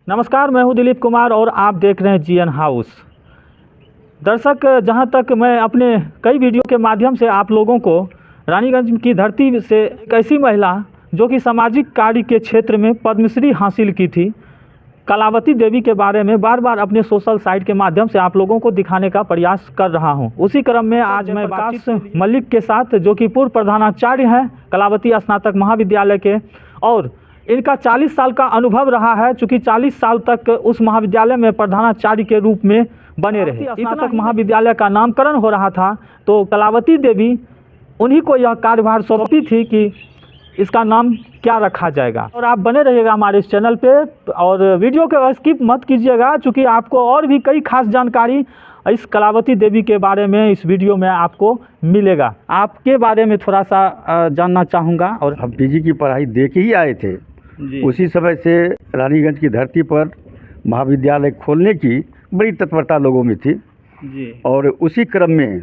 नमस्कार, मैं हूं दिलीप कुमार और आप देख रहे हैं जीएन हाउस। दर्शक, जहां तक मैं अपने कई वीडियो के माध्यम से आप लोगों को रानीगंज की धरती से एक ऐसी महिला जो कि सामाजिक कार्य के क्षेत्र में पद्मश्री हासिल की थी, कलावती देवी के बारे में बार बार अपने सोशल साइट के माध्यम से आप लोगों को दिखाने का प्रयास कर रहा हूं। उसी क्रम में आज मैं प्रकाश मलिक के साथ, जो कि पूर्व प्रधानाचार्य हैं कलावती स्नातक महाविद्यालय के, और इनका 40 साल का अनुभव रहा है, चूँकि 40 साल तक उस महाविद्यालय में प्रधानाचार्य के रूप में बने रहे। स्नातक महाविद्यालय का नामकरण हो रहा था तो कलावती देवी उन्हीं को यह कार्यभार सौंपी थी कि इसका नाम क्या रखा जाएगा। और आप बने रहिएगा हमारे इस चैनल पे और वीडियो को स्किप मत कीजिएगा, चूँकि आपको और भी कई खास जानकारी इस कलावती देवी के बारे में इस वीडियो में आपको मिलेगा। आपके बारे में थोड़ा सा जानना चाहूँगा। और हम पीजी की पढ़ाई दे के ही आए थे जी। उसी समय से रानीगंज की धरती पर महाविद्यालय खोलने की बड़ी तत्परता लोगों में थी जी। और उसी क्रम में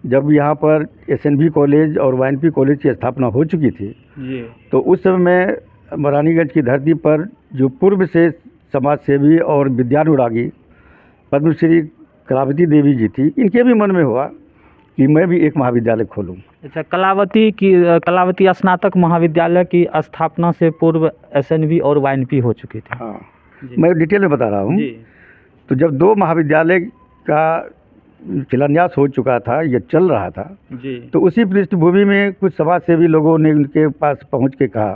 जब यहाँ पर एसएनवी कॉलेज और वाईएनपी कॉलेज की स्थापना हो चुकी थी जी। तो उस समय में रानीगंज की धरती पर जो पूर्व से समाज सेवी और विद्यानुरागी पद्मश्री कलावती देवी जी थी, इनके भी मन में हुआ कि मैं भी एक महाविद्यालय खोलूं। अच्छा, कलावती स्नातक महाविद्यालय की स्थापना से पूर्व एसएनवी और वाईएनपी हो चुकी थी। हाँ, जी। मैं डिटेल में बता रहा हूँ। जी। तो जब दो महाविद्यालय का शिलान्यास हो चुका था, ये चल रहा था, जी। तो उसी पृष्ठभूमि में कुछ समाज सेवी लोगों ने उनके पास पहुंच के कहा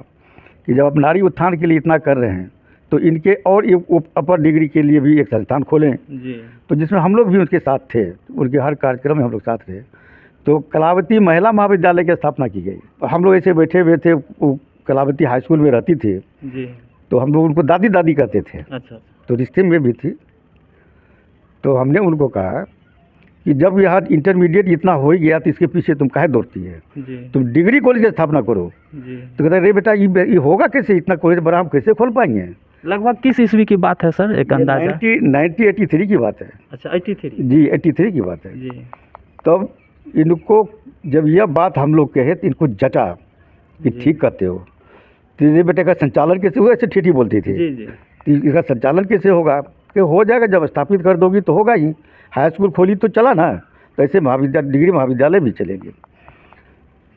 कि जब आप नारी उत्थान के लिए इतना कर रहे हैं तो इनके और एक अपर डिग्री के लिए भी एक संस्थान खोलें। जी। तो जिसमें हम लोग भी उनके साथ थे, उनके हर कार्यक्रम में हम लोग साथ थे। तो कलावती महिला महाविद्यालय की स्थापना की गई। तो हम लोग ऐसे बैठे हुए थे, वो कलावती हाई स्कूल में रहती थी, जी। तो हम लोग उनको दादी दादी कहते थे। अच्छा। तो रिश्ते में भी थी। तो हमने उनको कहा कि जब यहाँ इंटरमीडिएट इतना हो ही गया तो इसके पीछे तुम काहे दौड़ती है, जी। तुम डिग्री कॉलेज की स्थापना करो। जी। तो कहते रे बेटा, ये होगा कैसे, इतना कॉलेज बड़ा हम कैसे खोल पाएंगे। लगभग किस ईस्वी की बात है सर, एक अंदाजा? 1983 की बात है। अच्छा, 83। जी, 83 की बात है। जी। तब इनको जब यह बात हम लोग कहे तो इनको जचा कि जी। ठीक कहते हो। तो ये बेटे का संचालन कैसे होगा, ऐसे ठीठी बोलती थी। जी। जी। तो इसका संचालन कैसे होगा, कि हो जाएगा, जब स्थापित कर दोगी तो होगा ही। हाई स्कूल खोली तो चला ना, तो ऐसे डिग्री महाविद्यालय भी चलेंगे।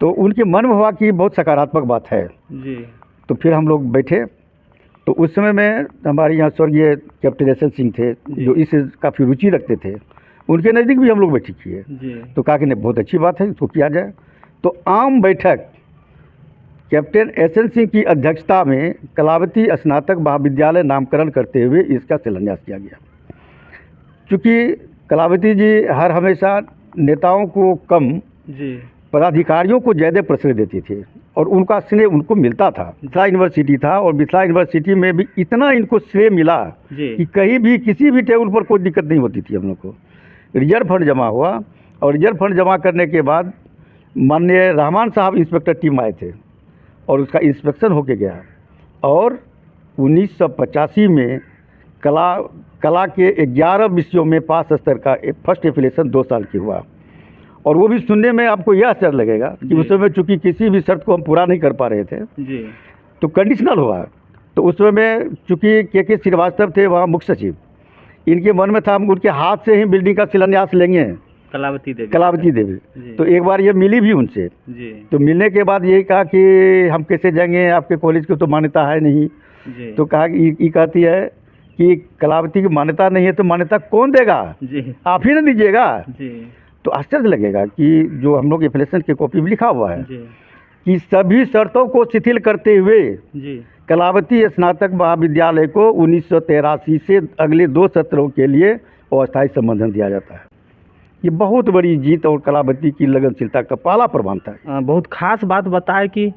तो उनके मन में हुआ कि बहुत सकारात्मक बात है। जी। तो फिर हम लोग बैठे। तो उस समय में हमारे यहाँ स्वर्गीय कैप्टन एस एन सिंह थे, जो इस काफ़ी रुचि रखते थे, उनके नज़दीक भी हम लोग बैठक किए। जी। तो कहा कि नहीं, बहुत अच्छी बात है, इसको किया जाए। तो आम बैठक कैप्टन एस एन सिंह की अध्यक्षता में कलावती स्नातक महाविद्यालय नामकरण करते हुए इसका शिलान्यास किया गया। चूँकि कलावती जी हर हमेशा नेताओं को कम, जी, पदाधिकारियों को ज़्यादा प्रश्रय देती थी और उनका स्नेह उनको मिलता था। मिथिला यूनिवर्सिटी था और मिथिला यूनिवर्सिटी में भी इतना इनको श्रेय मिला कि कहीं भी किसी भी टेबल पर कोई दिक्कत नहीं होती थी। हम लोग को रिजर्व फंड जमा हुआ और रिजर्व फंड जमा करने के बाद माननीय रहमान साहब इंस्पेक्टर टीम आए थे और उसका इंस्पेक्शन होके गया। और 1985 में कला के 11 विषयों में पास स्तर का फर्स्ट एफिलिएशन 2 साल की हुआ। और वो भी सुनने में आपको यह आश्चर्य लगेगा कि उस समय चूँकि किसी भी शर्त को हम पूरा नहीं कर पा रहे थे जी, तो कंडीशनल हुआ। तो उस समय चूँकि के श्रीवास्तव थे वहाँ मुख्य सचिव, इनके मन में था हम उनके हाथ से ही बिल्डिंग का शिलान्यास लेंगे, कलावती देवी। तो एक बार ये मिली भी उनसे। जी। तो मिलने के बाद यही कहा कि हम कैसे जाएंगे, आपके कॉलेज की तो मान्यता है नहीं। जी। तो कहा कि ये कहती है कि कलावती की मान्यता नहीं है तो मान्यता कौन देगा, जी। आप ही ना दीजिएगा। जी। तो आश्चर्य लगेगा कि जो हम लोग एप्लीकेशन के कॉपी में लिखा हुआ है जी। कि सभी शर्तों को शिथिल करते हुए जी। कलावती स्नातक महाविद्यालय को 1983 से अगले 2 सत्रों के लिए अस्थायी संबोधन दिया जाता है। ये बहुत बड़ी जीत और कलावती की लगनशीलता का पहला प्रमाण था। बहुत खास बात बताए कि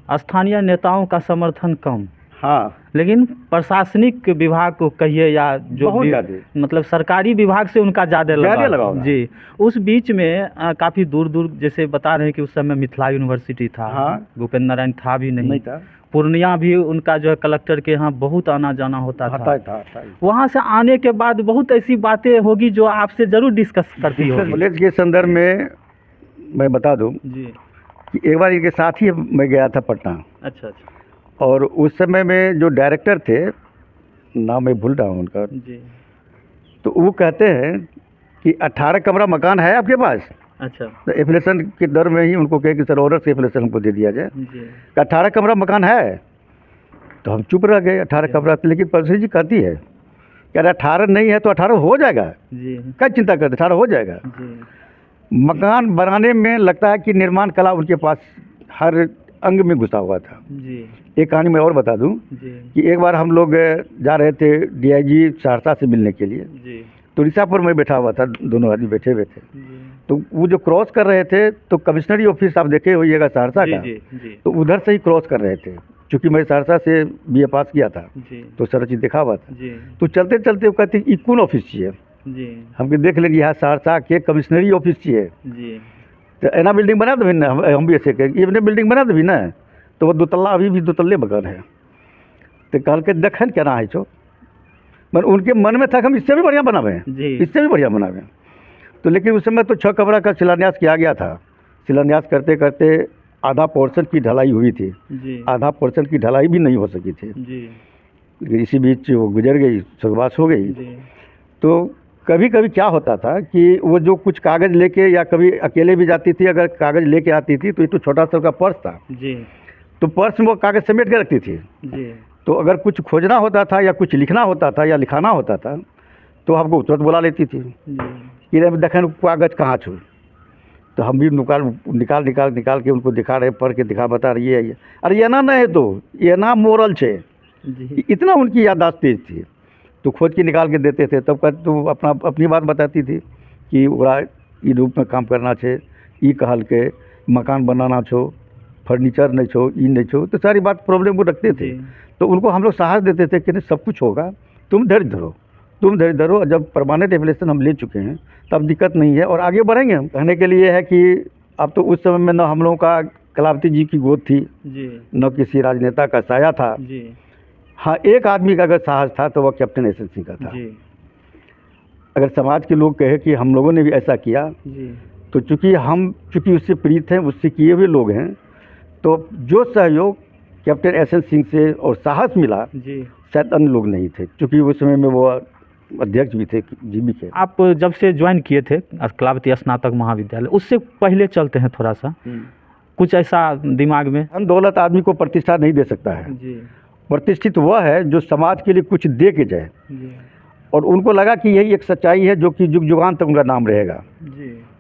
स्थानीय नेताओं का समर्थन कम, हाँ, लेकिन प्रशासनिक विभाग को कहिए या जो बहुत ज़्यादा, मतलब सरकारी विभाग से उनका ज़्यादा लगाव। जी। उस बीच में काफ़ी दूर दूर, जैसे बता रहे हैं कि उस समय मिथिला यूनिवर्सिटी था। हाँ, भूपेंद्र नारायण था भी नहीं था। पूर्णिया भी उनका जो है कलेक्टर के यहाँ बहुत आना जाना होता था। वहाँ से आने के बाद बहुत ऐसी बातें होगी जो आपसे ज़रूर डिस्कस करती होगी। कॉलेज के संदर्भ में मैं बता दूं जी कि एक बार इनके साथ ही मैं गया था पटना। अच्छा। और उस समय में जो डायरेक्टर थे नाम मैं भूल रहा हूँ उनका। जी। तो वो कहते हैं कि 18 कमरा मकान है आपके पास। अच्छा। तो एफिलेशन के दर में ही उनको कहे कि सर ऑर्डर से एफिलेशन हमको दे दिया जाए। जी। 18 कमरा मकान है, तो हम चुप रह गए। 18 कमरा, लेकिन परसी जी कहती है कि अरे 18 नहीं है तो 18 हो जाएगा, जी। क्या चिंता करते, 18 हो जाएगा। जी। मकान बनाने में लगता है कि निर्माण कला उनके पास हर अंग में घुसा हुआ था। जी। एक कहानी मैं और बता दूं जी। कि एक बार हम लोग जा रहे थे डीआईजी सहरसा से मिलने के लिए। जी। तो रिक्शा पर मैं बैठा हुआ था, दोनों आदमी बैठे हुए थे। जी। तो वो जो क्रॉस कर रहे थे, तो कमिश्नरी ऑफिस आप देखे होइएगा सहरसा का। जी। जी। तो उधर से ही क्रॉस कर रहे थे, क्योंकि मैं सहरसा से बीए पास किया था, जी। तो सारा चीज़ देखा हुआ था। जी। तो चलते चलते वो कहते ई कौन ऑफिस चाहिए। जी। हमके देख लेंगे यहाँ सहरसा के कमिश्नरी ऑफिस चाहिए। जी। तो एना बिल्डिंग बना देवी ना, हम भी ऐसे कहें ये बिल्डिंग बना देवी ना। तो वो 2 तल्ला अभी भी 2 तल्ले मकान है। तो कहल के देखन क्या ना है छो, मन उनके मन में था कि हम इससे भी बढ़िया बनावे, जी। इससे भी बढ़िया बनावे। तो लेकिन उस समय तो 6 कमरा का शिलान्यास किया गया था। शिलान्यास करते करते आधा पोर्शन की ढलाई हुई थी, जी। आधा पोर्शन की ढलाई भी नहीं हो सकी थी। जी। इसी बीच वो गुजर गई, स्वर्गवास हो गई। जी। तो कभी कभी क्या होता था कि वो जो कुछ कागज़ लेके, या कभी अकेले भी जाती थी, अगर कागज़ लेके आती थी तो ये तो छोटा सा का पर्स था। जी। तो पर्स में वो कागज़ समेट के रखती थी। जी। तो अगर कुछ खोजना होता था या कुछ लिखना होता था या लिखाना होता था, तो हमको तुरंत बुला लेती थी जी। कि रे देखें कागज़ कहाँ छो। तो हम भी निकाल के उनको दिखा रहे, पढ़ के दिखा, बता रही है ये, अरे ये ना नहीं है, तो ये ना मोरल छे। जी। इतना उनकी याददाश्त तेज थी। तो खोज के निकाल के देते थे। तब कहते तो अपनी बात बताती थी कि ओरा ई रूप में काम करना छे, ई कहल के मकान बनाना छो, फर्नीचर नहीं छो, ई नहीं छो। तो सारी बात प्रॉब्लम वो रखते थे। तो उनको हम लोग साहस देते थे कि नहीं सब कुछ होगा, तुम धैर्य धरो, तुम धैर्य धरो। जब परमानेंट एफिलेशन हम ले चुके हैं तब दिक्कत नहीं है और आगे बढ़ेंगे हम। कहने के लिए है कि अब तो उस समय में न हम लोगों का कलावती जी की गोद थी, न किसी राजनेता का साया था। हाँ, एक आदमी का अगर साहस था तो वह कैप्टन एसएन सिंह का था। अगर समाज के लोग कहे कि हम लोगों ने भी ऐसा किया, तो चूँकि उससे प्रीत हैं, उससे किए हुए लोग हैं, तो जो सहयोग कैप्टन एसएन सिंह से और साहस मिला, शायद अन्य लोग नहीं थे, क्योंकि उस समय में वो अध्यक्ष भी थे, जीबी के। आप जब से ज्वाइन किए थे कलावती स्नातक महाविद्यालय, उससे पहले चलते हैं थोड़ा सा, कुछ ऐसा दिमाग में? धन दौलत आदमी को प्रतिष्ठा नहीं दे सकता है। प्रतिष्ठित वह है जो समाज के लिए कुछ दे के जाए। और उनको लगा कि यही एक सच्चाई है जो कि जुग जुगान तक उनका नाम रहेगा।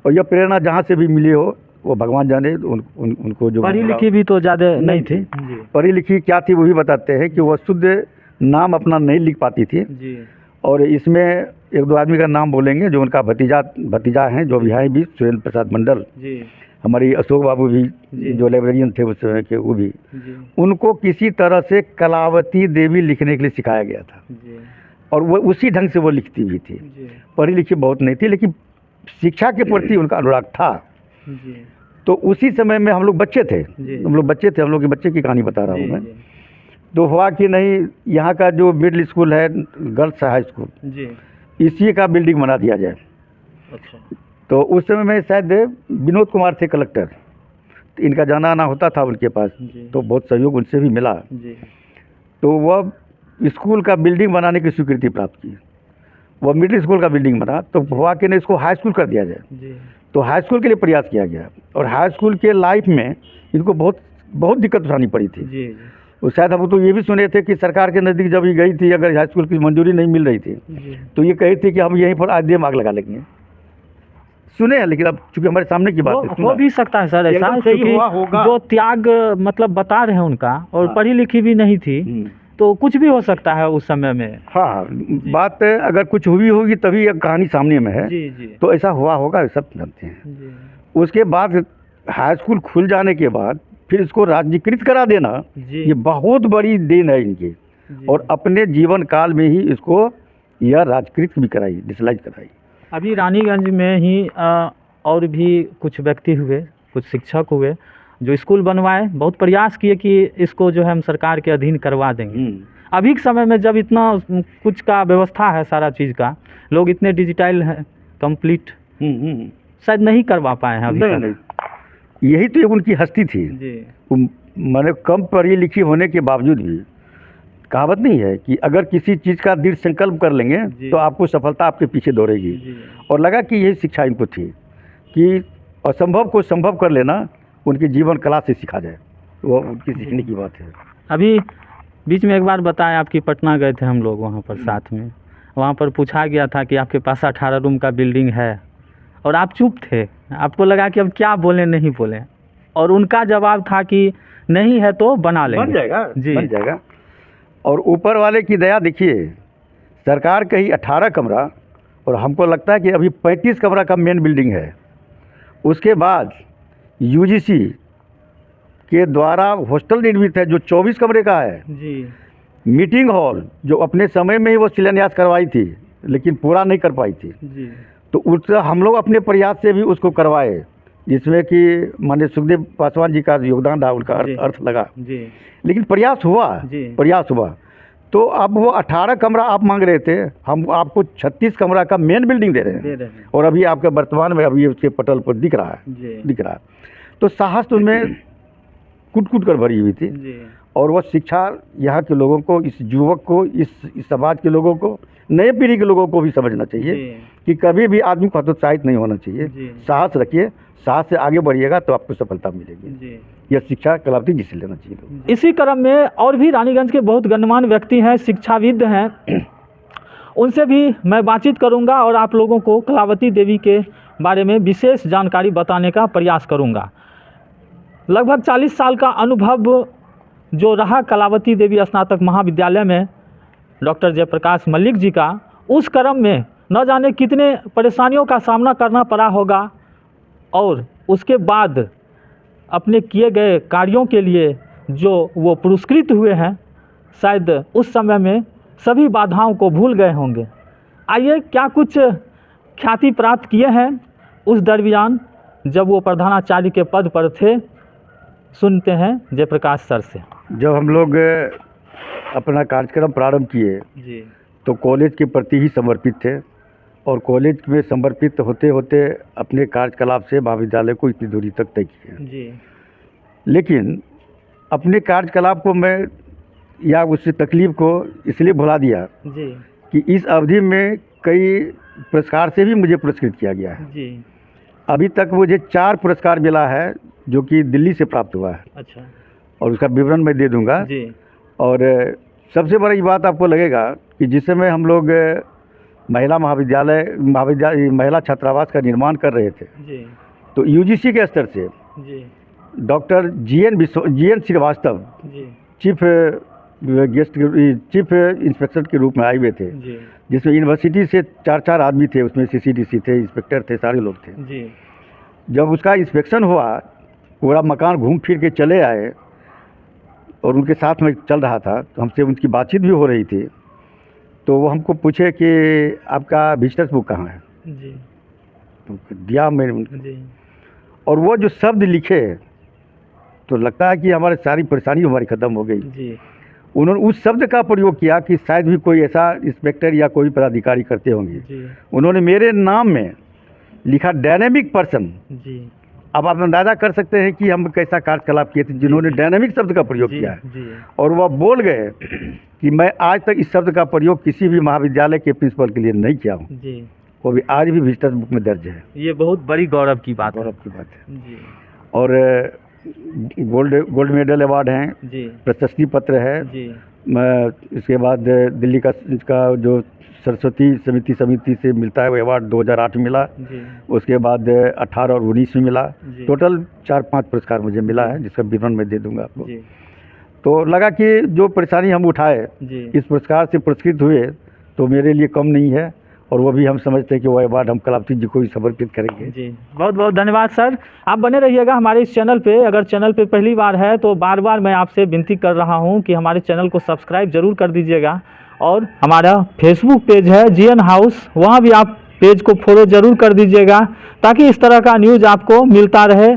और यह प्रेरणा जहाँ से भी मिली हो, वो भगवान जाने। उनको जो पढ़ी लिखी भी तो ज़्यादा नहीं थी। पढ़ी लिखी क्या थी वो भी बताते हैं कि वह शुद्ध नाम अपना नहीं लिख पाती थी। और इसमें 1-2 आदमी का नाम बोलेंगे जो उनका भतीजा हैं, जो अभी भी सुरेंद्र प्रसाद मंडल, हमारी अशोक बाबू भी जो लाइब्रेरियन थे उस समय के, वो भी। उनको किसी तरह से कलावती देवी लिखने के लिए सिखाया गया था और वो उसी ढंग से वो लिखती भी थी। पढ़ी लिखी बहुत नहीं थी, लेकिन शिक्षा के प्रति उनका अनुराग था। तो उसी समय में हम लोग बच्चे थे, हम लोग के बच्चे की कहानी बता रहा हूँ मैं। तो हुआ कि नहीं, यहाँ का जो मिडिल स्कूल है, गर्ल्स हाई स्कूल, इसी का बिल्डिंग बना दिया जाए। अच्छा। तो उस समय में शायद विनोद कुमार थे कलेक्टर, तो इनका जाना आना होता था उनके पास, तो बहुत सहयोग उनसे भी मिला। तो वह स्कूल का बिल्डिंग बनाने की स्वीकृति प्राप्त की। वह मिडिल स्कूल का बिल्डिंग बना, तो हुआ कि नहीं इसको हाई स्कूल कर दिया जाए। तो हाई स्कूल के लिए प्रयास किया गया और हाई स्कूल के लाइफ में इनको बहुत दिक्कत उठानी पड़ी थी। और शायद हम तो ये भी सुने थे कि सरकार के नज़दीक जब ये गई थी, अगर हाई स्कूल की मंजूरी नहीं मिल रही थी, तो ये कही थी कि हम यहीं पर आग आग लगा लेंगे। सुने हैं, लेकिन अब चूंकि हमारे सामने की बात है, हो भी सकता है सर ऐसा, क्योंकि जो त्याग मतलब बता रहे हैं उनका, और पढ़ी लिखी भी नहीं थी, तो कुछ भी हो सकता है उस समय में। हाँ, बात अगर कुछ हुई होगी तभी एक कहानी सामने में है। तो ऐसा हुआ होगा, सब जानते हैं। उसके बाद हाई स्कूल खुल जाने के बाद फिर इसको राज्यकृत करा देना, ये बहुत बड़ी देन है इनकी। और अपने जीवन काल में ही इसको यह राजकृत भी कराई, डिसलाइज कराई। अभी रानीगंज में ही और भी कुछ व्यक्ति हुए, कुछ शिक्षक हुए जो स्कूल बनवाए, बहुत प्रयास किए कि इसको जो है हम सरकार के अधीन करवा देंगे। अभी के समय में जब इतना कुछ का व्यवस्था है, सारा चीज़ का, लोग इतने डिजिटल हैं, कंप्लीट, शायद नहीं करवा पाए हैं अभी तक। यही तो एक उनकी हस्ती थी। मैंने कम पढ़ी लिखी होने के बावजूद भी कहावत नहीं है कि अगर किसी चीज़ का दृढ़ संकल्प कर लेंगे तो आपको सफलता आपके पीछे दौड़ेगी। और लगा कि यही शिक्षा इनको थी कि असंभव को संभव कर लेना उनके जीवन कला से सीखा जाए, वो उनकी सीखने की बात है। अभी बीच में एक बार बताया आपकी पटना गए थे हम लोग, वहाँ पर साथ में, वहाँ पर पूछा गया था कि आपके पास 18 रूम का बिल्डिंग है और आप चुप थे, आपको लगा कि अब क्या बोलें नहीं बोलें, और उनका जवाब था कि नहीं है तो बना लेंगे, बन जाएगा जी, बन जाएगा। और ऊपर वाले की दया देखिए, सरकार कही 18 कमरा और हमको लगता है कि अभी 35 कमरा का मेन बिल्डिंग है। उसके बाद यूजीसी के द्वारा हॉस्टल निर्मित है जो 24 कमरे का है जी, मीटिंग हॉल जो अपने समय में ही वो शिलान्यास करवाई थी लेकिन पूरा नहीं कर पाई थी, जी, तो उससे हम लोग अपने प्रयास से भी उसको करवाए, जिसमें कि माननीय सुखदेव पासवान जी का योगदान रहा, उनका अर्थ लगा जी, लेकिन प्रयास हुआ। तो अब वो 18 कमरा आप मांग रहे थे, हम आपको 36 कमरा का मेन बिल्डिंग दे रहे हैं और अभी आपके वर्तमान में अभी उसके पटल पर दिख रहा है। तो साहस तो उनमें कूट कर भरी हुई थी और वो शिक्षा यहाँ के लोगों को, इस युवक को, इस समाज के लोगों को, नए पीढ़ी के लोगों को भी समझना चाहिए कि कभी भी आदमी को हतोत्साहित नहीं होना चाहिए। साहस रखिए, साहस से आगे बढ़िएगा तो आपको सफलता मिलेगी। यह शिक्षा कलावती जी से लेना चाहिए। इसी क्रम में और भी रानीगंज के बहुत गणमान्य व्यक्ति हैं, शिक्षाविद हैं, उनसे भी मैं बातचीत करूंगा और आप लोगों को कलावती देवी के बारे में विशेष जानकारी बताने का प्रयास करूंगा। लगभग 40 साल का अनुभव जो रहा कलावती देवी स्नातक महाविद्यालय में डॉक्टर जयप्रकाश मल्लिक जी का, उस क्रम में न जाने कितने परेशानियों का सामना करना पड़ा होगा और उसके बाद अपने किए गए कार्यों के लिए जो वो पुरस्कृत हुए हैं, शायद उस समय में सभी बाधाओं को भूल गए होंगे। आइए क्या कुछ ख्याति प्राप्त किए हैं उस दरमियान जब वो प्रधानाचार्य के पद पर थे, सुनते हैं जयप्रकाश सर से। जब हम लोग अपना कार्यक्रम प्रारंभ किए जी, तो कॉलेज के प्रति ही समर्पित थे और कॉलेज में समर्पित होते होते अपने कार्यकलाप से महाविद्यालय को इतनी दूरी तक तय किया जी, लेकिन अपने कार्यकलाप को मैं या उस तकलीफ को इसलिए भुला दिया जी, कि इस अवधि में कई पुरस्कार से भी मुझे पुरस्कृत किया गया है। जी, अभी तक मुझे 4 पुरस्कार मिला है जो कि दिल्ली से प्राप्त हुआ है। अच्छा, और उसका विवरण मैं दे दूंगा। जी, और सबसे बड़ी बात आपको लगेगा कि जिस समय हम लोग महिला महिला छात्रावास का निर्माण कर रहे थे, जी, तो यूजीसी के स्तर से जी, doctor GN Srivastava ji, chief inspector के रूप में आए हुए थे, जी, जिसमें यूनिवर्सिटी से 4 आदमी थे, उसमें सीसीडीसी थे, इंस्पेक्टर थे, सारे लोग थे। जी, जब उसका इंस्पेक्शन हुआ, पूरा मकान घूम फिर के चले आए और उनके साथ में चल रहा था, तो हमसे उनकी बातचीत भी हो रही थी, तो वो हमको पूछे कि आपका विजिटर्स बुक कहाँ है? जी, तो दिया मैंने उनको, जी, और वो जो शब्द लिखे तो लगता है कि हमारी सारी परेशानी हमारी ख़त्म हो गई। जी, उन्होंने उस शब्द का प्रयोग किया कि शायद भी कोई ऐसा इंस्पेक्टर या कोई पदाधिकारी करते होंगे। जी, उन्होंने मेरे नाम में लिखा डायनेमिक पर्सन। जी, अब आप अंदाज़ा कर सकते हैं कि हम कैसा कार्यकलाप किए थे जिन्होंने डायनेमिक शब्द का प्रयोग किया है। जी, और वह बोल गए कि मैं आज तक इस शब्द का प्रयोग किसी भी महाविद्यालय के प्रिंसिपल के लिए नहीं किया हूँ, जी, वो भी आज भी विजिटर्स बुक में दर्ज है। ये बहुत बड़ी गौरव की बात है। गौरव की बात है। जी, और गोल्ड मेडल अवार्ड हैं, जी, प्रशस्ति पत्र है। जी, इसके बाद दिल्ली का जो सरस्वती समिति से मिलता है वो अवार्ड 2008 में मिला। जी, उसके बाद 18 और 19 में मिला। जी, टोटल 4-5 पुरस्कार मुझे मिला है, जिसका विवरण मैं दे दूंगा आपको। जी, तो लगा कि जो परेशानी हम उठाए, जी, इस पुरस्कार से पुरस्कृत हुए, तो मेरे लिए कम नहीं है और वो भी हम समझते हैं कि वो अवार्ड हम कलावती जी को ही समर्पित करेंगे। जी, बहुत बहुत धन्यवाद सर। आप बने रहिएगा हमारे इस चैनल पे। अगर चैनल पे पहली बार है तो बार बार मैं आपसे विनती कर रहा हूँ कि हमारे चैनल को सब्सक्राइब जरूर कर दीजिएगा। और हमारा फेसबुक पेज है जीएन हाउस, वहाँ भी आप पेज को फॉलो जरूर कर दीजिएगा ताकि इस तरह का न्यूज़ आपको मिलता रहे।